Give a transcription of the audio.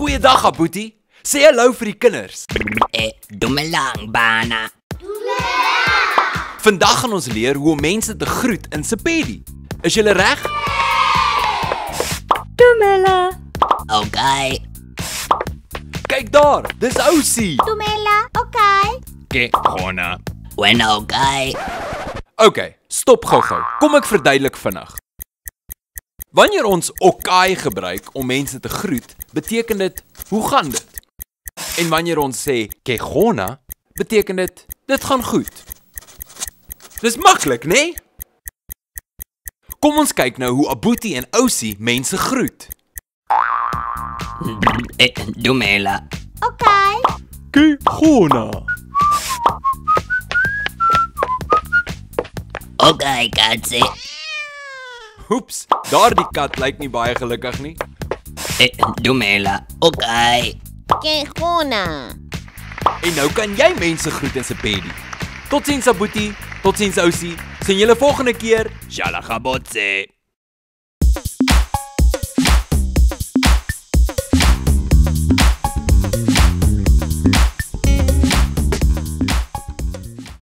Goeiedag, Abuti. Sê hallo vir die kinders. Dumelang, bana. Vandag gaan ons leer hoe om mense te groet in Sepedi. Is julle reg? Dumela. Okay. Kyk daar, dis Ousie. Dumela, okay. Ke Khona. When okay. Okay, stop gou-gou. Kom ek verduidelik vinnig. Wanneer ons okay gebruik om mense te groet, beteken dit, hoe gaan dit? En wanneer ons sê ke Khona, beteken dit gaan goed. Dis maklik, né? Kom ons kyk nou hoe Abuti en Ousie mense groet. Dumela. Okay. Ke Khona. Okay, katse. Oeps, daardie kat lyk nie baie gelukkig nie. Dumela. Okay. Ke Khona. En nou kan jy mense groet in Sepedi. Totsiens Abuti, totsiens Ousie. Sien julle volgende keer. Shalagabotse.